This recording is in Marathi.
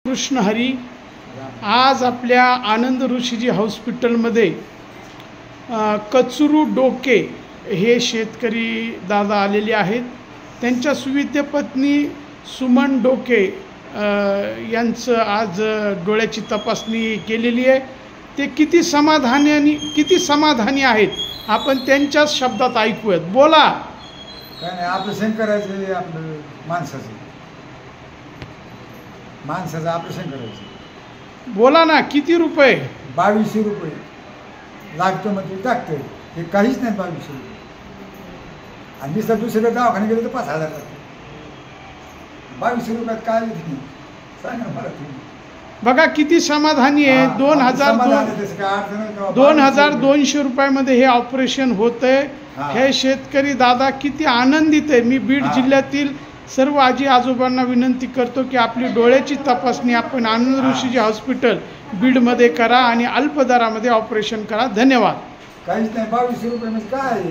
कृष्ण हरी आज आपल्या आनंद ऋषीजी हॉस्पिटलमध्ये कचरू डोके हे शेतकरी दादा आलेले आहेत। त्यांच्या सुविद्य पत्नी सुमन डोके यांचं आज डोळ्याची तपासणी केलेली आहे। ते किती समाधानी आहेत आपण त्यांच्याच शब्दात ऐकूयात। बोला। काय नाही, ऑपरेशन करायचं आपलं माणसाचं ऑपरेशन करायचं। बोला ना, किती रुपये? 2200 रुपये लागतो म्हणजे टाकते, हे काहीच नाही 2200 रुपये। आणि नुसतं दुसऱ्या दवाखान्यात गेलं तर 5000 लागते। 2200 रुपयात काय सांगा मला तुम्ही। बघा किती समाधानी आहे। 2200 रुपयामध्ये हे ऑपरेशन होतंय। हे शेतकरी दादा किती आनंदित आहे। मी बीड जिल्ह्यातील सर्व आजी आजोबांना विनंती करतो की आपली डोळ्याची तपासणी आपण आनंद ऋषीजी हॉस्पिटल बीडमध्ये करा आणि अल्प दरामध्ये ऑपरेशन करा। धन्यवाद। काहीच नाही, 2200 रुपये म्हणजे काय?